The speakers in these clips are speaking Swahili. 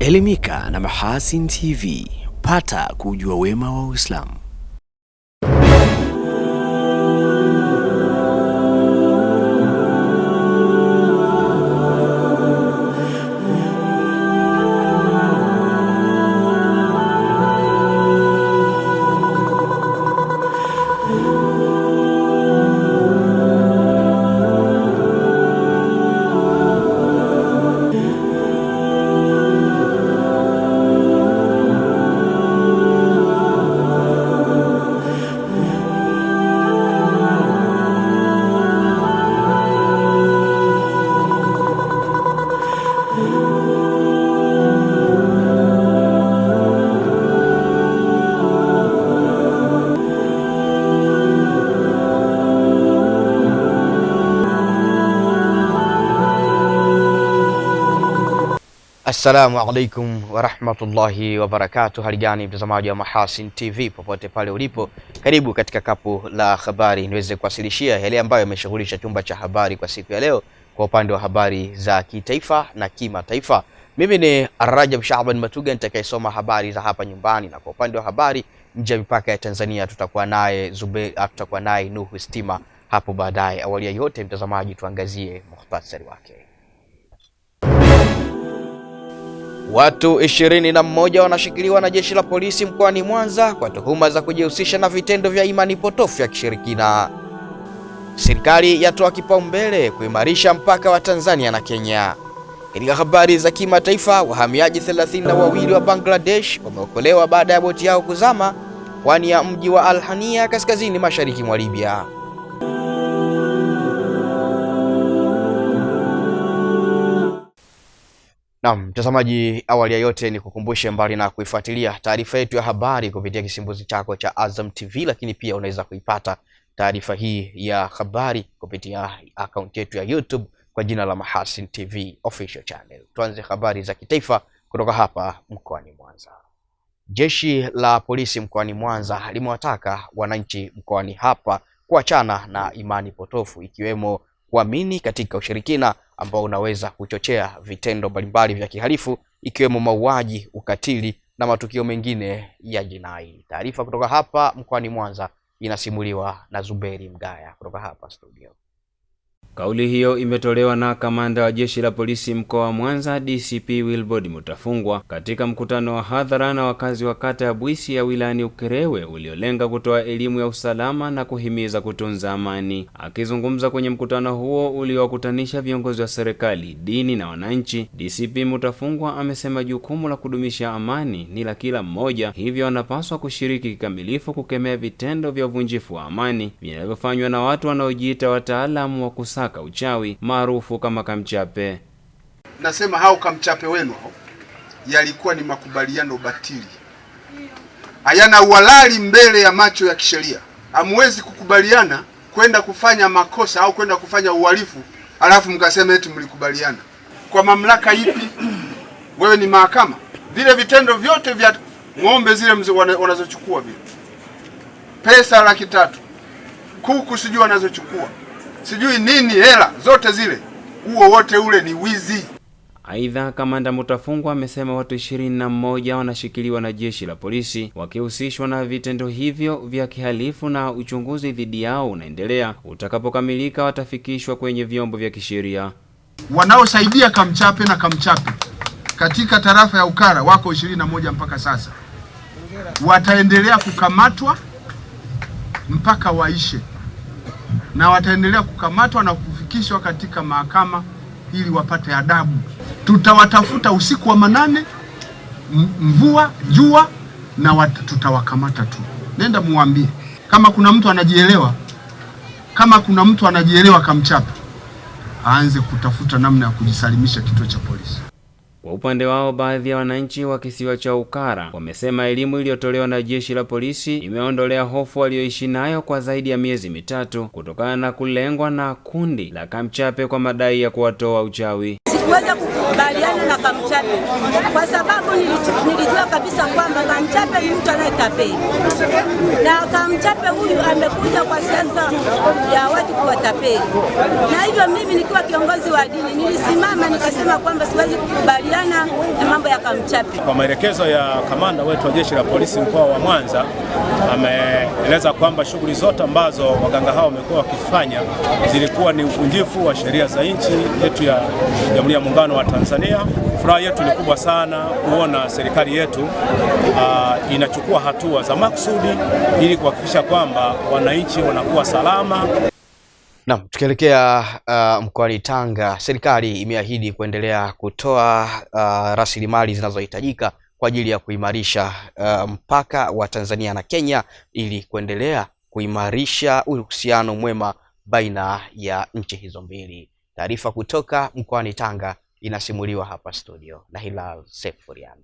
Elimika na Mahasin TV, pata kujua wema wa Uislamu. Assalamu alaikum wa rahmatullahi wa barakatuh. Hali gani mtazamaji wa Mahasin TV popote pale ulipo, karibu katika kapu la habari niweze kuwasilishia yale ambayo yameshughulisha chumba cha habari kwa siku ya leo kwa upande wa habari za kitaifa na kimataifa. Mimi ni Rajab Shaaban Matuga nitakayesoma habari za hapa nyumbani, na kwa upande wa habari nje ya mipaka ya Tanzania tutakuwa naye Nuhu Stima hapo baadaye. Awali ya yote mtazamaji, tuangazie muhtasari wake. Watu 21 wanashikiliwa na jeshi la polisi mkoani Mwanza kwa tuhuma za kujihusisha na vitendo vya imani potofu ya kishirikina. Serikali yatoa kipaumbele kuimarisha mpaka wa Tanzania na Kenya. Katika habari za kimataifa, wahamiaji 32 wa Bangladesh wameokolewa baada ya boti yao kuzama pwani ya mji wa Al Hania kaskazini mashariki mwa Libya. Mtazamaji, awali ya yote ni kukumbushe mbali na kuifuatilia taarifa yetu ya habari kupitia kisimbuzi chako cha Azam TV, lakini pia unaweza kuipata taarifa hii ya habari kupitia akaunti yetu ya YouTube kwa jina la Mahasin TV Official Channel. Tuanze habari za kitaifa kutoka hapa mkoani Mwanza. Jeshi la polisi mkoani Mwanza limewataka wananchi mkoani hapa kuachana na imani potofu, ikiwemo kuamini katika ushirikina ambao unaweza kuchochea vitendo mbalimbali vya kihalifu ikiwemo mauaji, ukatili na matukio mengine ya jinai. Taarifa kutoka hapa mkoani Mwanza inasimuliwa na Zuberi Mgaya kutoka hapa studio. Kauli hiyo imetolewa na kamanda wa jeshi la polisi mkoa wa Mwanza DCP Wilbord Mutafungwa katika mkutano wa hadhara na wakazi wa kata ya Bwisi ya wilayani Ukerewe uliolenga kutoa elimu ya usalama na kuhimiza kutunza amani. Akizungumza kwenye mkutano huo uliowakutanisha viongozi wa serikali, dini na wananchi, DCP Mutafungwa amesema jukumu la kudumisha amani ni la kila mmoja, hivyo wanapaswa kushiriki kikamilifu kukemea vitendo vya uvunjifu wa amani vinavyofanywa na watu wanaojiita wataalamu wa kusaka uchawi maarufu kama kamchape. Nasema hao kamchape wenu yalikuwa ni makubaliano batili, hayana uhalali mbele ya macho ya kisheria. Hamwezi kukubaliana kwenda kufanya makosa au kwenda kufanya uhalifu alafu mkasema eti mlikubaliana. Kwa mamlaka ipi? Wewe ni mahakama? Vile vitendo vyote vya ng'ombe zile wanazochukua vile pesa 300,000, kuku sijui wanazochukua sijui nini, hela zote zile, huo wote ule ni wizi. Aidha, kamanda Mutafungwa amesema watu 21 wanashikiliwa na jeshi la polisi wakihusishwa na vitendo hivyo vya kihalifu na uchunguzi dhidi yao unaendelea. Utakapokamilika watafikishwa kwenye vyombo vya kisheria. Wanaosaidia kamchape na kamchape katika tarafa ya Ukara wako 21 mpaka sasa, wataendelea kukamatwa mpaka waishe, na wataendelea kukamatwa na kufikishwa katika mahakama ili wapate adabu. Tutawatafuta usiku wa manane, mvua, jua, na tutawakamata tu. Nenda muambie kama kuna mtu anajielewa, kamchape aanze kutafuta namna ya kujisalimisha kituo cha polisi. Kwa upande wao, baadhi ya wananchi wa kisiwa cha Ukara wamesema elimu iliyotolewa na jeshi la polisi imeondolea hofu walioishi nayo kwa zaidi ya miezi mitatu kutokana na kulengwa na kundi la kamchape kwa madai ya kuwatoa uchawi. Sikuweza kukubaliana na Kamchape, kwa sababu nilijua kabisa kwamba Kamchape ni mtu anayetapeli, na Kamchape huyu amekuja kwa siasa ya watu kuwatapeli. Na hivyo mimi nikiwa kiongozi wa dini nilisimama nikasema kwamba siwezi kukubaliana na mambo ya Kamchape. Kwa maelekezo ya kamanda wetu wa Jeshi la Polisi mkoa wa Mwanza, ameeleza kwamba shughuli zote ambazo waganga hao wamekuwa wakifanya zilikuwa ni uvunjifu wa sheria za nchi yetu ya Jamhuri ya Muungano wa Tanzania. Furaha yetu ni kubwa sana kuona serikali yetu inachukua hatua za makusudi ili kuhakikisha kwamba wananchi wanakuwa salama. Naam, tukielekea mkoani Tanga, serikali imeahidi kuendelea kutoa rasilimali zinazohitajika kwa ajili ya kuimarisha mpaka wa Tanzania na Kenya ili kuendelea kuimarisha uhusiano mwema baina ya nchi hizo mbili. Taarifa kutoka mkoani Tanga inasimuliwa hapa studio na Hilal Sefuriani.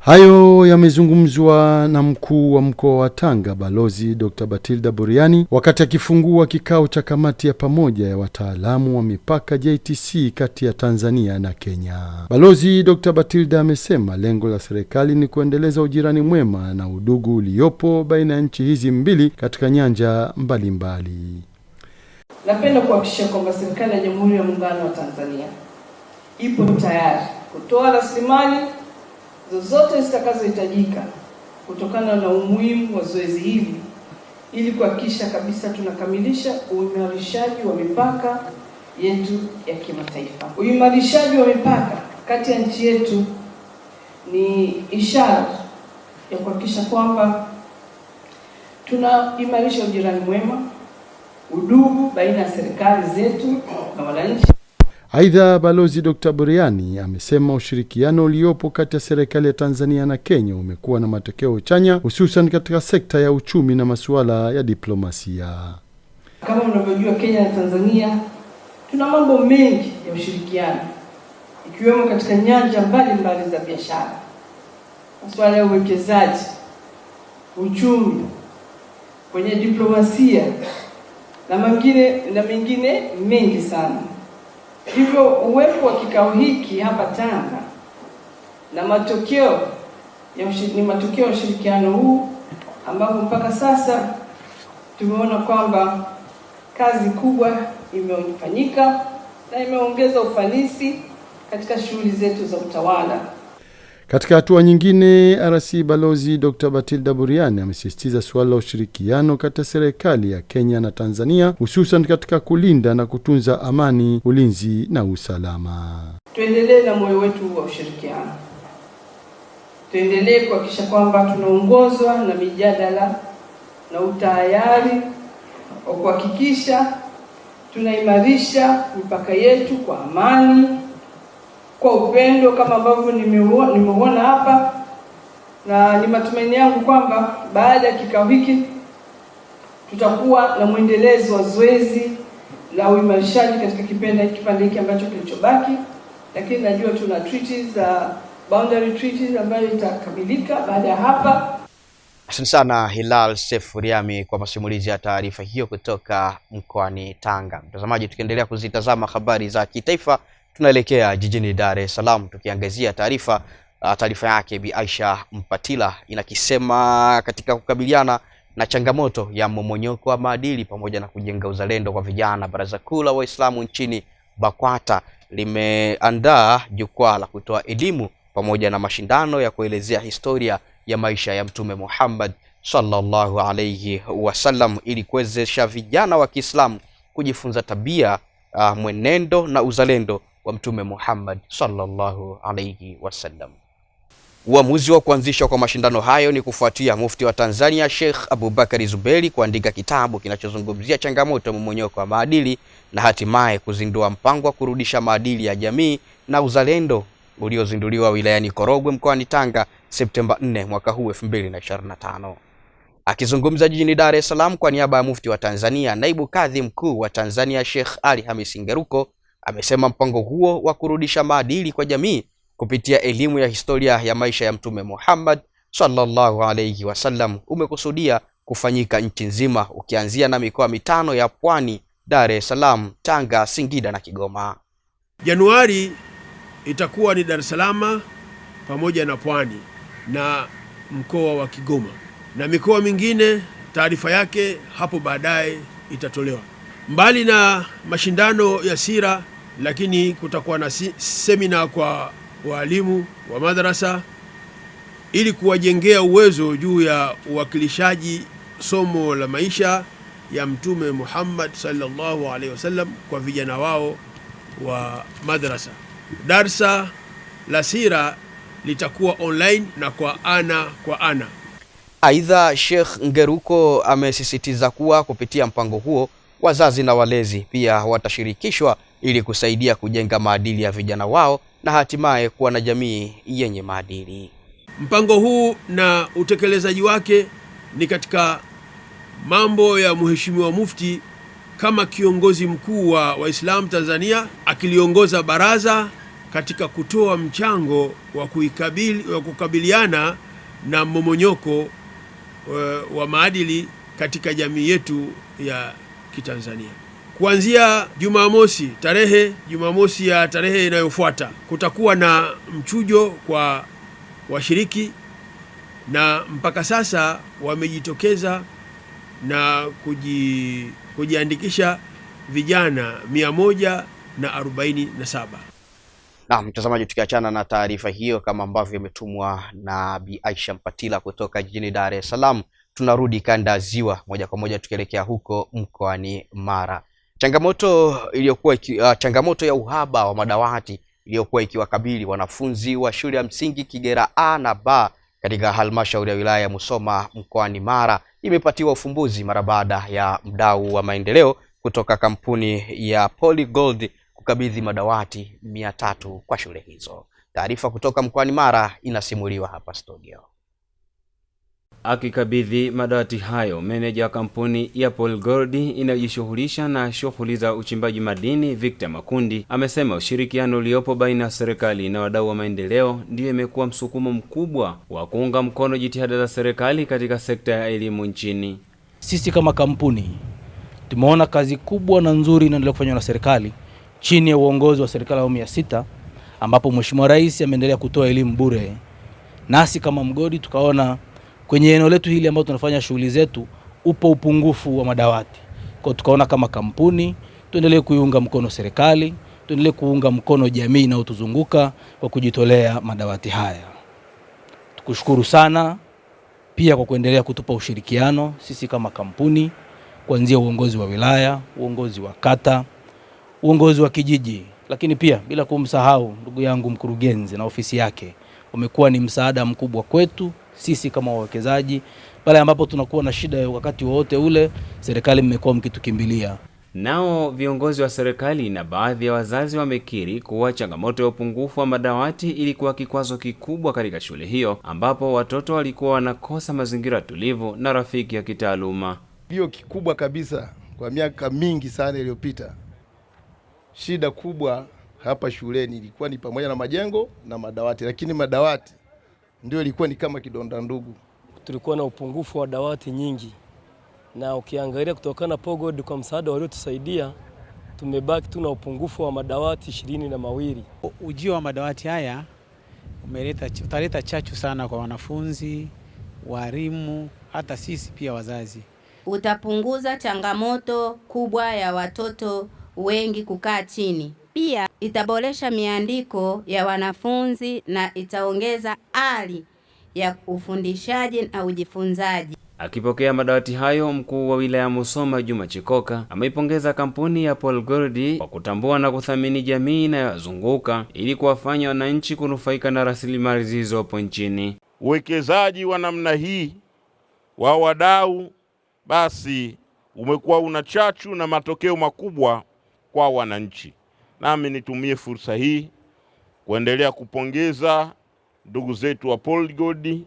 Hayo yamezungumzwa na mkuu wa mkoa wa Tanga Balozi Dr. Batilda Buriani wakati akifungua kikao cha kamati ya pamoja ya wataalamu wa mipaka JTC kati ya Tanzania na Kenya. Balozi Dr. Batilda amesema lengo la serikali ni kuendeleza ujirani mwema na udugu uliopo baina ya nchi hizi mbili katika nyanja mbalimbali. Napenda kuhakikisha kwamba serikali ya Jamhuri ya Muungano wa Tanzania ipo tayari kutoa rasilimali zozote zitakazohitajika kutokana na umuhimu wa zoezi hili ili kuhakikisha kabisa tunakamilisha uimarishaji wa mipaka yetu ya kimataifa. Uimarishaji wa mipaka kati ya nchi yetu ni ishara ya kuhakikisha kwamba tunaimarisha ujirani mwema, udugu baina ya serikali zetu na wananchi. Aidha, Balozi Dr. Buriani amesema ushirikiano uliopo kati ya serikali ya Tanzania na Kenya umekuwa na matokeo chanya hususan katika sekta ya uchumi na masuala ya diplomasia. Kama unavyojua, Kenya na Tanzania tuna mambo mengi ya ushirikiano ikiwemo katika nyanja mbalimbali za biashara, masuala ya uwekezaji, uchumi, kwenye diplomasia na mengine mengi sana. Hivyo uwepo wa kikao hiki hapa Tanga na matokeo ya ushirikiano huu ambapo mpaka sasa tumeona kwamba kazi kubwa imefanyika na imeongeza ufanisi katika shughuli zetu za utawala. Katika hatua nyingine, RC Balozi Dr. Batilda Buriani amesisitiza suala la ushirikiano kati ya serikali ya Kenya na Tanzania hususan katika kulinda na kutunza amani, ulinzi na usalama. Tuendelee na moyo wetu wa ushirikiano. Tuendelee kuhakikisha kwamba tunaongozwa na mijadala na utayari wa kuhakikisha tunaimarisha mipaka yetu kwa amani, kwa upendo kama ambavyo nimeona hapa, na ni matumaini yangu kwamba baada ya kikao hiki tutakuwa na mwendelezo wa zoezi la uimarishaji katika kipande hiki ambacho kilichobaki, lakini najua tuna treaties boundary treaties ambayo itakamilika baada ya hapa. Asante sana Hilal Sefuriani kwa masimulizi ya taarifa hiyo kutoka mkoani Tanga. Mtazamaji, tukiendelea kuzitazama habari za kitaifa, tunaelekea jijini Dar es Salaam tukiangazia taarifa yake Bi Aisha Mpatila inakisema katika kukabiliana na changamoto ya mmomonyoko wa maadili pamoja na kujenga uzalendo kwa vijana. Baraza Kuu la Waislamu nchini BAKWATA limeandaa jukwaa la kutoa elimu pamoja na mashindano ya kuelezea historia ya maisha ya Mtume Muhammad sallallahu alayhi wasallam ili kuwezesha vijana wa Kiislamu kujifunza tabia, mwenendo na uzalendo wa Mtume Muhammad sallallahu alayhi wasallam. Uamuzi wa kuanzishwa kwa mashindano hayo ni kufuatia Mufti wa Tanzania Sheikh Abubakari Zuberi kuandika kitabu kinachozungumzia changamoto ya mmomonyoko wa maadili na hatimaye kuzindua mpango wa kurudisha maadili ya jamii na uzalendo uliozinduliwa wilayani Korogwe mkoani Tanga Septemba 4 mwaka huu 2025. Akizungumza jijini Dar es Salaam kwa niaba ya Mufti wa Tanzania, Naibu Kadhi Mkuu wa Tanzania Sheikh Ali Hamisi Ngeruko amesema mpango huo wa kurudisha maadili kwa jamii kupitia elimu ya historia ya maisha ya Mtume Muhammad sallallahu alayhi wasallam umekusudia kufanyika nchi nzima, ukianzia na mikoa 5 ya Pwani, Dar es Salaam, Tanga, Singida na Kigoma. Januari itakuwa ni Dar es Salaam pamoja na Pwani na mkoa wa Kigoma, na mikoa mingine taarifa yake hapo baadaye itatolewa. Mbali na mashindano ya sira, lakini kutakuwa na semina kwa walimu wa madrasa ili kuwajengea uwezo juu ya uwakilishaji somo la maisha ya Mtume Muhammad sallallahu alaihi wasallam kwa vijana wao wa madrasa. Darsa la sira litakuwa online na kwa ana kwa ana. Aidha, Sheikh Ngeruko amesisitiza kuwa kupitia mpango huo wazazi na walezi pia watashirikishwa ili kusaidia kujenga maadili ya vijana wao na hatimaye kuwa na jamii yenye maadili. Mpango huu na utekelezaji wake ni katika mambo ya Mheshimiwa Mufti kama kiongozi mkuu wa Waislamu Tanzania, akiliongoza baraza katika kutoa mchango wa kukabiliana na mmomonyoko wa maadili katika jamii yetu ya Kitanzania. Kuanzia Jumamosi ya tarehe inayofuata kutakuwa na mchujo kwa washiriki, na mpaka sasa wamejitokeza na kujiandikisha vijana 147. Na mtazamaji, tukiachana na taarifa hiyo kama ambavyo imetumwa na Bi Aisha Mpatila kutoka jijini Dar es Salaam, tunarudi kanda Ziwa moja kwa moja tukielekea huko mkoani Mara. Changamoto ya uhaba wa madawati iliyokuwa ikiwakabili wanafunzi wa shule ya msingi Kigera A na B katika halmashauri ya wilaya ya Musoma mkoani Mara imepatiwa ufumbuzi mara baada ya mdau wa maendeleo kutoka kampuni ya Polygold kukabidhi madawati 300 kwa shule hizo. Taarifa kutoka mkoani Mara inasimuliwa hapa studio. Akikabidhi madawati hayo, meneja wa kampuni ya Polygold inayojishughulisha na shughuli za uchimbaji madini Victor Makundi amesema ushirikiano uliopo baina ya serikali na wadau wa maendeleo ndio imekuwa msukumo mkubwa wa kuunga mkono jitihada za serikali katika sekta ya elimu nchini. Sisi kama kampuni tumeona kazi kubwa na nzuri inaendelea kufanywa na serikali chini ya uongozi wa serikali ya awamu ya 6, ambapo Mheshimiwa Rais ameendelea kutoa elimu bure. Nasi kama mgodi tukaona kwenye eneo letu hili ambao tunafanya shughuli zetu upo upungufu wa madawati. Kwa tukaona kama kampuni tuendelee kuiunga mkono serikali, tuendelee kuunga mkono jamii na utuzunguka kwa kujitolea madawati haya. Tukushukuru sana pia kwa kuendelea kutupa ushirikiano sisi kama kampuni, kuanzia uongozi wa wilaya, uongozi wa kata, uongozi wa kijiji, lakini pia bila kumsahau ndugu yangu mkurugenzi na ofisi yake. Umekuwa ni msaada mkubwa kwetu sisi kama wawekezaji. Pale ambapo tunakuwa na shida wakati wote ule, serikali mmekuwa mkitukimbilia. Nao viongozi wa serikali na baadhi ya wazazi wamekiri kuwa changamoto ya upungufu wa madawati ilikuwa kikwazo kikubwa katika shule hiyo, ambapo watoto walikuwa wanakosa mazingira tulivu na rafiki ya kitaaluma. Hiyo kikubwa kabisa kwa miaka mingi sana iliyopita. Shida kubwa hapa shuleni ilikuwa ni pamoja na majengo na madawati, lakini madawati ndio ilikuwa ni kama kidonda ndugu. Tulikuwa na upungufu wa dawati nyingi, na ukiangalia kutokana na Polygold kwa msaada waliotusaidia tumebaki tu na upungufu wa madawati 22. Ujio wa madawati haya utaleta chachu sana kwa wanafunzi, walimu, hata sisi pia wazazi. Utapunguza changamoto kubwa ya watoto wengi kukaa chini. Pia itaboresha miandiko ya wanafunzi na itaongeza ari ya ufundishaji na ujifunzaji. Akipokea madawati hayo, mkuu wa wilaya ya Musoma Juma Chikoka ameipongeza kampuni ya Polygold kwa kutambua na kuthamini jamii inayozunguka ili kuwafanya wananchi kunufaika na rasilimali zilizopo nchini. Uwekezaji wa namna hii wa wadau basi umekuwa una chachu na matokeo makubwa kwa wananchi. Nami nitumie fursa hii kuendelea kupongeza ndugu zetu wa Polygold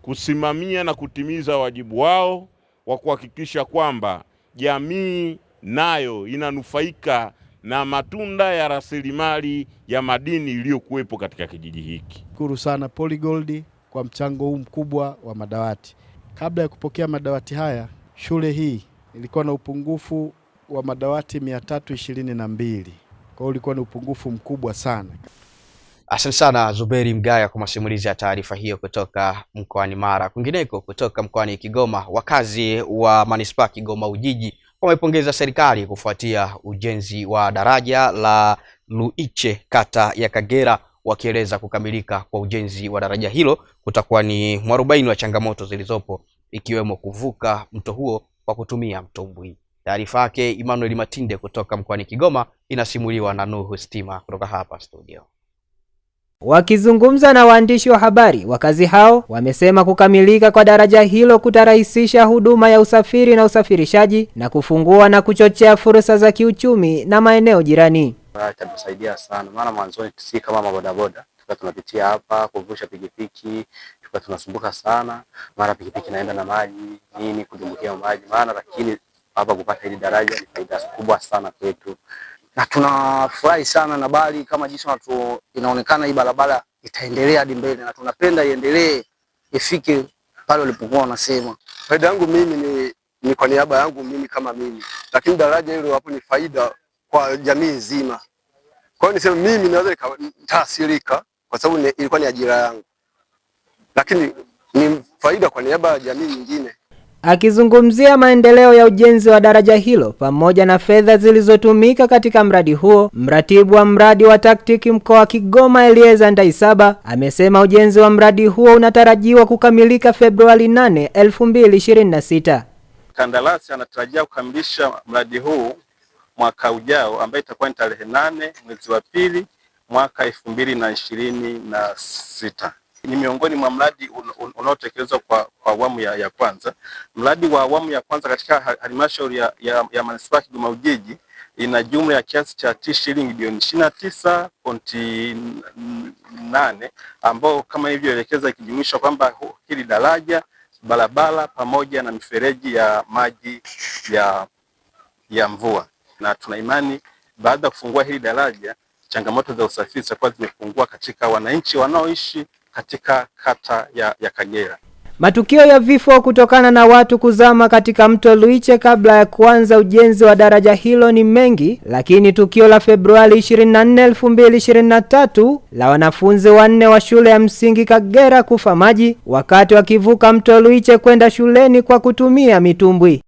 kusimamia na kutimiza wajibu wao wa kuhakikisha kwamba jamii nayo inanufaika na matunda ya rasilimali ya madini iliyokuwepo katika kijiji hiki. Shukuru sana Polygold kwa mchango huu mkubwa wa madawati. Kabla ya kupokea madawati haya, shule hii ilikuwa na upungufu wa madawati 322. Kwa hiyo ulikuwa ni upungufu mkubwa sana. Asante sana Zuberi Mgaya kwa masimulizi ya taarifa hiyo kutoka mkoani Mara. Kwingineko kutoka mkoani Kigoma, wakazi wa manispaa Kigoma Ujiji wamepongeza serikali kufuatia ujenzi wa daraja la Luiche kata ya Kagera, wakieleza kukamilika kwa ujenzi wa daraja hilo kutakuwa ni mwarobaini wa changamoto zilizopo, ikiwemo kuvuka mto huo kwa kutumia mtumbwi. Taarifa yake Emmanuel Matinde kutoka mkoani Kigoma inasimuliwa na Nuhu Stima kutoka hapa studio. Wakizungumza na waandishi wa habari, wakazi hao wamesema kukamilika kwa daraja hilo kutarahisisha huduma ya usafiri na usafirishaji na kufungua na kuchochea fursa za kiuchumi na maeneo jirani. Itatusaidia sana, maana mwanzoni sisi kama mabodaboda tulikuwa tunapitia hapa kuvusha pikipiki, tulikuwa tunasumbuka sana, mara pikipiki naenda na maji nini kudumbukia maji, maana lakini hapa kupata hili daraja ni faida kubwa sana kwetu. Na tunafurahi sana na bali kama jinsi inaonekana hii barabara itaendelea hadi mbele, na tunapenda iendelee ifike pale walipokuwa wanasema. Faida yangu mimi ni kwa niaba yangu mimi kama mimi, lakini daraja hilo hapo ni faida kwa jamii nzima. Kwa hiyo nisema mimi naweza nikatasirika kwa sababu ilikuwa ni ajira yangu, lakini ni faida kwa niaba ya jamii nyingine. Akizungumzia maendeleo ya ujenzi wa daraja hilo pamoja na fedha zilizotumika katika mradi huo, mratibu wa mradi wa taktiki mkoa wa Kigoma Elieza Ndaisaba amesema ujenzi wa mradi huo unatarajiwa kukamilika Februari 8, 2026. Kandarasi anatarajia kukamilisha mradi huu mwaka ujao, ambaye itakuwa ni tarehe 8 mwezi wa pili mwaka 2026. Ni miongoni mwa mradi unaotekelezwa kwa awamu ya kwanza. Mradi wa awamu ya kwanza katika halmashauri ya manispaa Kigoma Ujiji ina jumla ya kiasi cha shilingi bilioni 29.8, ambao kama hivyo elekeza ikijumuisha kwamba hili daraja, barabara pamoja na mifereji ya maji ya mvua. Na tuna imani baada ya kufungua hili daraja, changamoto za usafiri zitakuwa zimepungua katika wananchi wanaoishi katika kata ya Kagera. Matukio ya vifo kutokana na watu kuzama katika mto Luiche kabla ya kuanza ujenzi wa daraja hilo ni mengi, lakini tukio la Februari 24, 2023 la wanafunzi 4 wa shule ya msingi Kagera kufa maji wakati wakivuka mto Luiche kwenda shuleni kwa kutumia mitumbwi.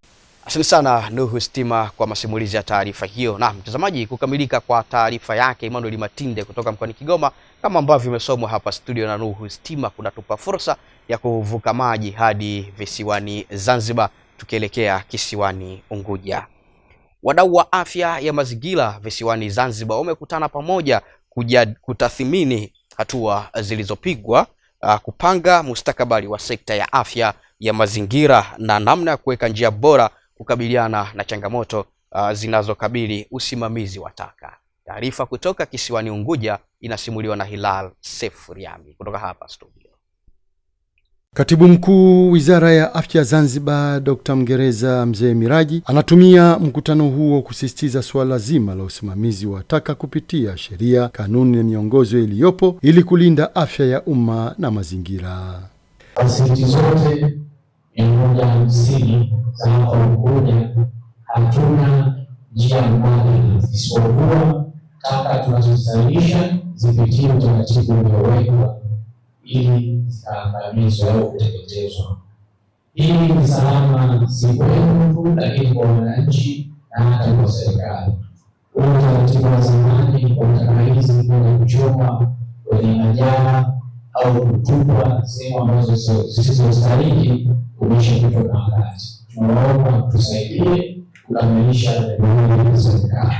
Asante sana Nuhu Stima kwa masimulizi ya taarifa hiyo. Na mtazamaji, kukamilika kwa taarifa yake Emmanuel Matinde kutoka mkoani Kigoma kama ambavyo imesomwa hapa studio na Nuhu Stima, kunatupa fursa ya kuvuka maji hadi visiwani Zanzibar tukielekea kisiwani Unguja. Wadau wa afya ya mazingira visiwani Zanzibar wamekutana pamoja kutathmini hatua zilizopigwa kupanga mustakabali wa sekta ya afya ya mazingira na namna ya kuweka njia bora kukabiliana na changamoto zinazokabili usimamizi wa taka. Taarifa kutoka kisiwani Unguja inasimuliwa na Hilal Sefuriami kutoka hapa studio. Katibu Mkuu Wizara ya Afya Zanzibar Dr. Mngereza Mzee Miraji anatumia mkutano huo kusisitiza swala zima la usimamizi wa taka kupitia sheria, kanuni na miongozo iliyopo ili kulinda afya ya umma na mazingira. Taasisi zote 150 za hapa Unguja hatuna njia mbadala isipokuwa taka tunazozalisha zipitie utaratibu uliowekwa ili zikaangamizwe au kuteketezwa. Hili ni salama si kwetu tu, lakini kwa wananchi na hata kwa serikali. Utaratibu wa zamani kwa taka hizi kwenda kuchoma kwenye majaa au kutupwa sehemu ambazo zisizostahili umeshapitwa na wakati. Tunaomba tusaidie kukamilisha juhudi za serikali.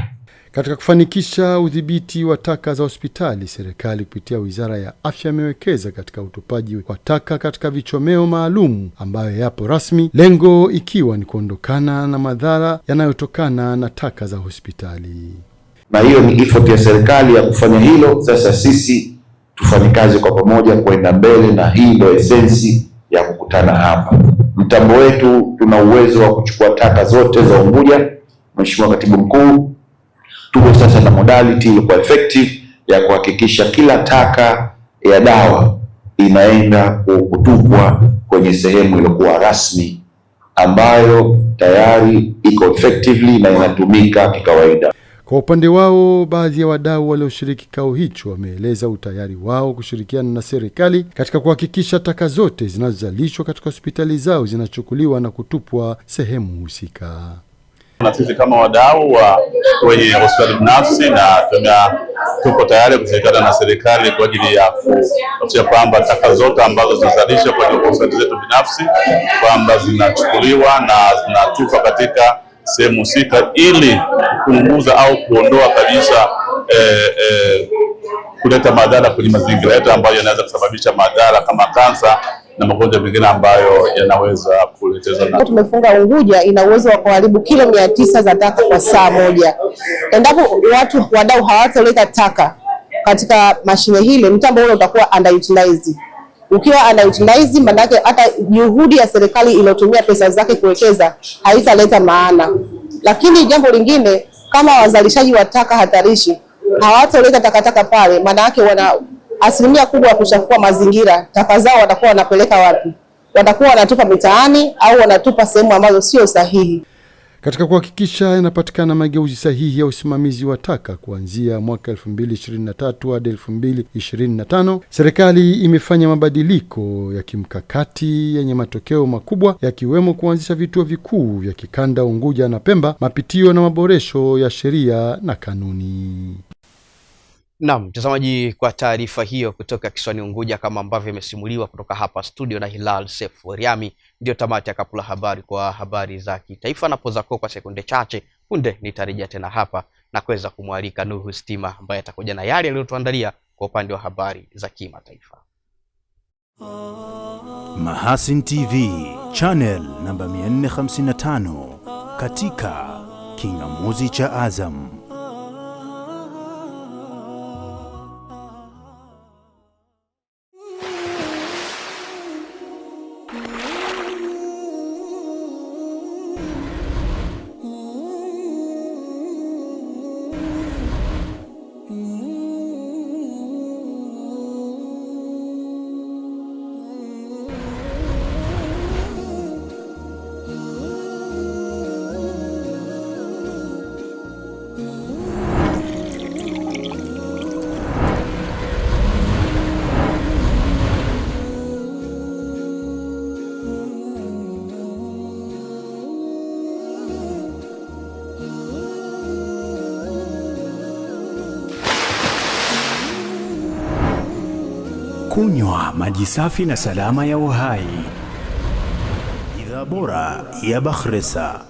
Katika kufanikisha udhibiti wa taka za hospitali, serikali kupitia Wizara ya Afya imewekeza katika utupaji wa taka katika vichomeo maalum ambayo yapo rasmi, lengo ikiwa ni kuondokana na madhara yanayotokana na taka za hospitali. Na hiyo ni effort ya serikali ya kufanya hilo. Sasa sisi tufanye kazi kwa pamoja kwenda mbele, na hii ndio esensi ya kukutana hapa. Mtambo wetu tuna uwezo wa kuchukua taka zote za Unguja. Mheshimiwa Katibu Mkuu, tuko sasa na modality iliyo effective ya kuhakikisha kila taka ya dawa inaenda kutupwa kwenye sehemu iliyokuwa rasmi ambayo tayari iko effectively na inatumika kikawaida. Kwa upande wao, baadhi ya wadau walioshiriki kikao hicho wameeleza utayari wao kushirikiana na serikali katika kuhakikisha taka zote zinazozalishwa katika hospitali zao zinachukuliwa na kutupwa sehemu husika. Na sisi kama wadau wa kwenye hospitali binafsi na tuko tayari kushirikiana na serikali kwa ajili ya kuhakikisha kwamba taka zote ambazo zinazalishwa kwenye hospitali zetu binafsi kwamba zinachukuliwa na zinatupwa katika sehemu husika ili kupunguza au kuondoa kabisa kuleta madhara kwenye mazingira yetu ambayo yanaweza kusababisha madhara kama kansa na magonjwa mengine ambayo yanaweza kuletezwa na. Tumefunga Unguja ina uwezo wa kuharibu kilo 900 za taka kwa saa moja. Endapo wadau hawatoleta taka katika mashine hile, mtambo ule utakuwa underutilized. Ukiwa underutilized, maana yake hata juhudi ya serikali iliyotumia pesa zake kuwekeza haitaleta maana. Lakini jambo lingine, kama wazalishaji wa taka hatarishi hawatoleta takataka pale, maana yake wana asilimia kubwa ya kuchafua mazingira. Taka zao watakuwa wanapeleka wapi? Watakuwa wanatupa mitaani au wanatupa sehemu ambazo sio sahihi. Katika kuhakikisha inapatikana mageuzi sahihi ya usimamizi wa taka kuanzia mwaka 2023 hadi 2025, serikali imefanya mabadiliko ya kimkakati yenye matokeo makubwa, yakiwemo kuanzisha vituo vikuu vya kikanda Unguja na Pemba, mapitio na maboresho ya sheria na kanuni. Naam, mtazamaji, kwa taarifa hiyo kutoka kisiwani Unguja kama ambavyo imesimuliwa kutoka hapa studio na Hilal Sefu Riami, ndio tamati ya Kapula Habari kwa habari za kitaifa. Napozako kwa sekunde chache punde nitarejea tena hapa na kuweza kumwalika Nuhu Stima ambaye atakuja na yale aliyotuandalia kwa upande wa habari za kimataifa. Mahasin TV channel namba 455 katika kingamuzi cha Azam. Kunywa maji safi na salama ya uhai. Bidhaa bora ya Bakhresa.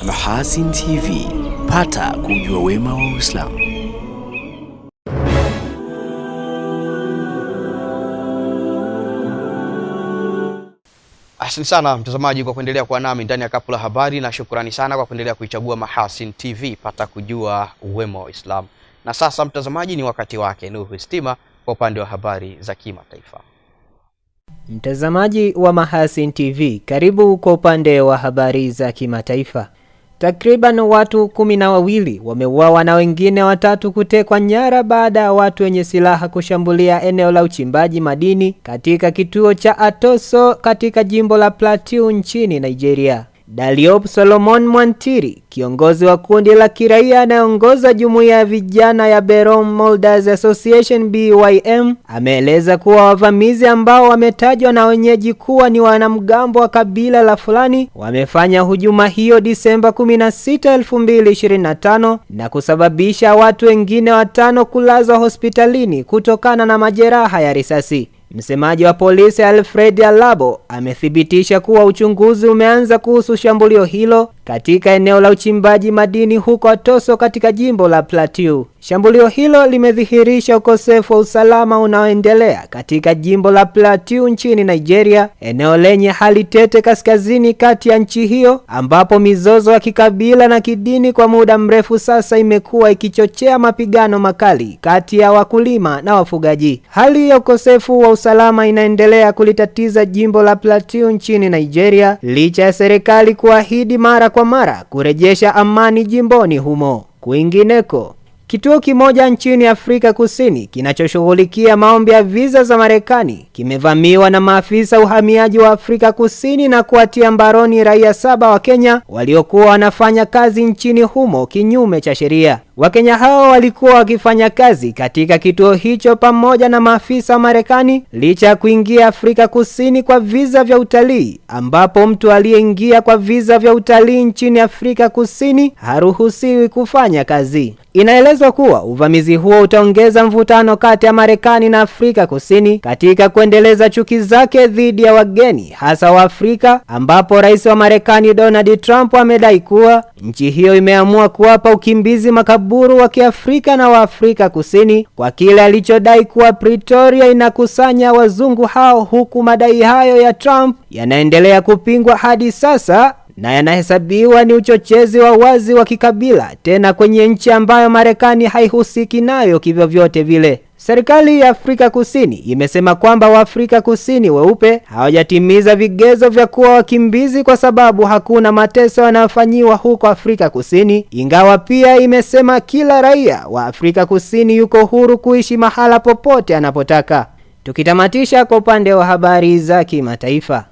Mahasin TV, pata kujua wema wa Uislamu. Asante sana mtazamaji kwa kuendelea kuwa nami ndani ya Kapula Habari, na shukrani sana kwa kuendelea kuichagua Mahasin TV, pata kujua wema wa Uislamu. Na sasa mtazamaji, ni wakati wake Nuhu Stima kwa upande wa habari za kimataifa. Mtazamaji wa Mahasin TV, karibu kwa upande wa habari za kimataifa. Takriban watu 12 wameuawa na wengine 3 kutekwa nyara baada ya watu wenye silaha kushambulia eneo la uchimbaji madini katika kituo cha Atoso katika jimbo la Plateau nchini Nigeria. Daliop Solomon Mwantiri, kiongozi wa kundi la kiraia anayeongoza jumuiya ya vijana ya Berom Molders Association BYM, ameeleza kuwa wavamizi ambao wametajwa na wenyeji kuwa ni wanamgambo wa kabila la Fulani wamefanya hujuma hiyo Disemba 16, 2025 na kusababisha watu wengine 5 kulazwa hospitalini kutokana na majeraha ya risasi. Msemaji wa polisi Alfred Alabo amethibitisha kuwa uchunguzi umeanza kuhusu shambulio hilo katika eneo la uchimbaji madini huko Atoso katika jimbo la Plateau. Shambulio hilo limedhihirisha ukosefu wa usalama unaoendelea katika jimbo la Plateau nchini Nigeria, eneo lenye hali tete kaskazini kati ya nchi hiyo, ambapo mizozo ya kikabila na kidini kwa muda mrefu sasa imekuwa ikichochea mapigano makali kati ya wakulima na wafugaji. Hali ya ukosefu wa usalama inaendelea kulitatiza jimbo la Plateau nchini Nigeria licha ya serikali kuahidi mara kwa mara kurejesha amani jimboni humo. Kwingineko, Kituo kimoja nchini Afrika Kusini kinachoshughulikia maombi ya visa za Marekani kimevamiwa na maafisa uhamiaji wa Afrika Kusini na kuwatia mbaroni raia 7 wa Kenya waliokuwa wanafanya kazi nchini humo kinyume cha sheria. Wakenya hao walikuwa wakifanya kazi katika kituo hicho pamoja na maafisa wa Marekani licha ya kuingia Afrika Kusini kwa visa vya utalii, ambapo mtu aliyeingia kwa visa vya utalii nchini Afrika Kusini haruhusiwi kufanya kazi. Inaelezwa kuwa uvamizi huo utaongeza mvutano kati ya Marekani na Afrika Kusini katika kuendeleza chuki zake dhidi ya wageni hasa wa Afrika, ambapo rais wa Marekani Donald Trump amedai kuwa nchi hiyo imeamua kuwapa ukimbizi makaburu wa Kiafrika na wa Afrika Kusini kwa kile alichodai kuwa Pretoria inakusanya wazungu hao, huku madai hayo ya Trump yanaendelea kupingwa hadi sasa na yanahesabiwa ni uchochezi wa wazi wa kikabila, tena kwenye nchi ambayo Marekani haihusiki nayo kivyovyote vile. Serikali ya Afrika Kusini imesema kwamba Waafrika Kusini weupe hawajatimiza vigezo vya kuwa wakimbizi kwa sababu hakuna mateso yanayofanyiwa huko Afrika Kusini, ingawa pia imesema kila raia wa Afrika Kusini yuko huru kuishi mahala popote anapotaka. Tukitamatisha kwa upande wa habari za kimataifa.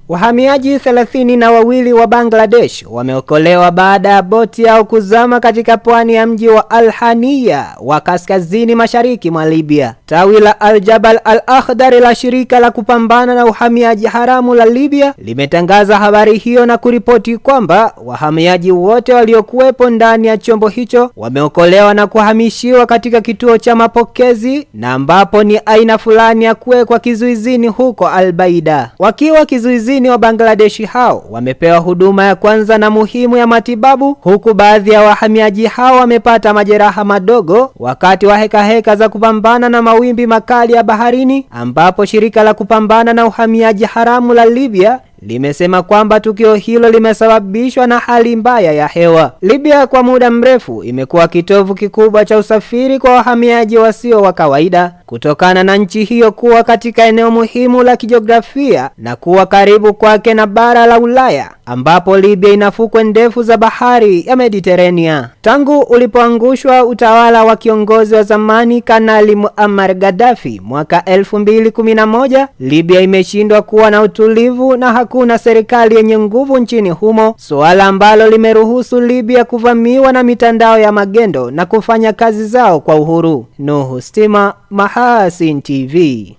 Wahamiaji 32 wa Bangladesh wameokolewa baada ya boti yao kuzama katika pwani ya mji wa Al-Haniya wa kaskazini mashariki mwa Libya. Tawi la Al-Jabal Al-Akhdar la shirika la kupambana na uhamiaji haramu la Libya limetangaza habari hiyo na kuripoti kwamba wahamiaji wote waliokuwepo ndani ya chombo hicho wameokolewa na kuhamishiwa katika kituo cha mapokezi, na ambapo ni aina fulani ya kuwekwa kizuizini huko Al-Baida. Wakiwa kizuizini, wa Bangladeshi hao wamepewa huduma ya kwanza na muhimu ya matibabu, huku baadhi ya wahamiaji hao wamepata majeraha madogo wakati wa heka za kupambana na mawimbi makali ya baharini, ambapo shirika la kupambana na uhamiaji haramu la Libya limesema kwamba tukio hilo limesababishwa na hali mbaya ya hewa. Libya kwa muda mrefu imekuwa kitovu kikubwa cha usafiri kwa wahamiaji wasio wa kawaida kutokana na nchi hiyo kuwa katika eneo muhimu la kijiografia na kuwa karibu kwake na bara la Ulaya, ambapo Libya ina fukwe ndefu za bahari ya Mediterania. Tangu ulipoangushwa utawala wa kiongozi wa zamani Kanali Muammar Gaddafi mwaka 2011, Libya imeshindwa kuwa na utulivu na hakuna serikali yenye nguvu nchini humo, suala ambalo limeruhusu Libya kuvamiwa na mitandao ya magendo na kufanya kazi zao kwa uhuru. Nuhu Stima, Mahasin TV.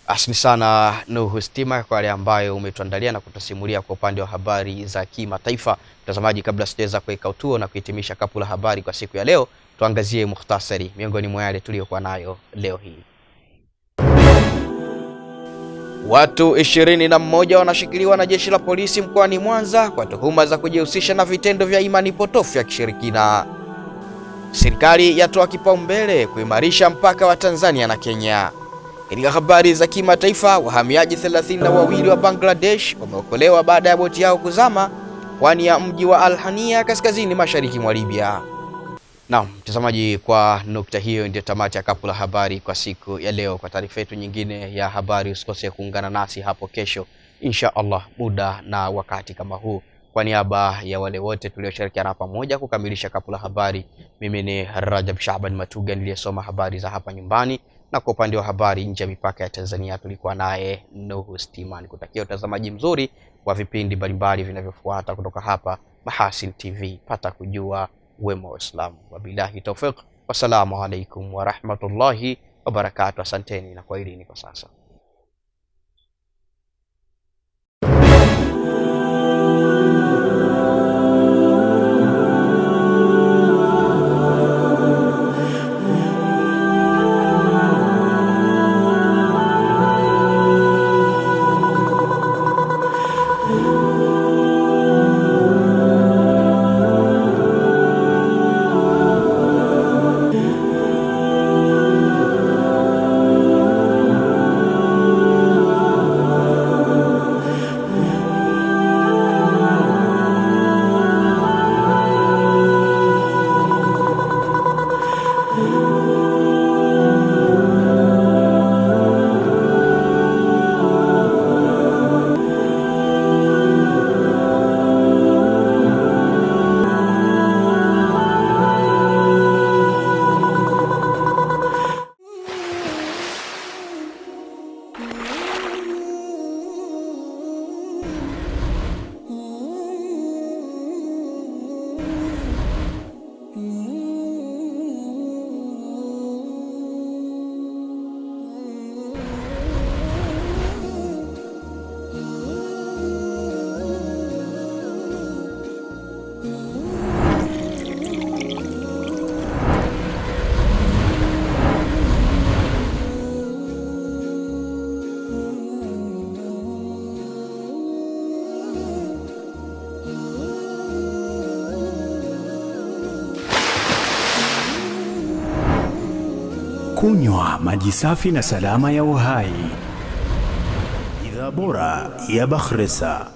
Asante sana Nuhu Stima kwa yale ambayo umetuandalia na kutasimulia kwa upande wa habari za kimataifa. Mtazamaji, kabla sijaweza kuweka utuo na kuhitimisha kapu la habari kwa siku ya leo, tuangazie mukhtasari miongoni mwa yale tuliyokuwa nayo leo hii. Watu 21 wanashikiliwa na jeshi la polisi mkoani Mwanza kwa tuhuma za kujihusisha na vitendo vya imani potofu ya kishirikina. Serikali yatoa kipaumbele kuimarisha mpaka wa Tanzania na Kenya. Katika habari za kimataifa, wahamiaji 32 wa Bangladesh wameokolewa baada ya boti yao kuzama pwani ya mji wa Al-Haniya kaskazini mashariki mwa Libya. Naam, mtazamaji, kwa nukta hiyo ndio tamati ya kapu la habari kwa siku ya leo. Kwa taarifa yetu nyingine ya habari usikose kuungana nasi hapo kesho insha Allah, muda na wakati kama huu. Kwa niaba ya wale wote tulioshirikiana pamoja kukamilisha kapu la habari, mimi ni Rajab Shaaban Matuga niliyesoma habari za hapa nyumbani, na kwa upande wa habari nje ya mipaka ya Tanzania tulikuwa naye Nuhu Stima. Nikutakia utazamaji mzuri wa vipindi mbalimbali vinavyofuata kutoka hapa Mahasin TV. Pata kujua wema wa Islam. Wabillahi tawfiq. Wassalamu alaikum wa rahmatullahi wa barakatuh. Asanteni na kwaherini kwa sasa. Kunywa maji safi na salama ya uhai. Bidhaa bora ya Bakhresa.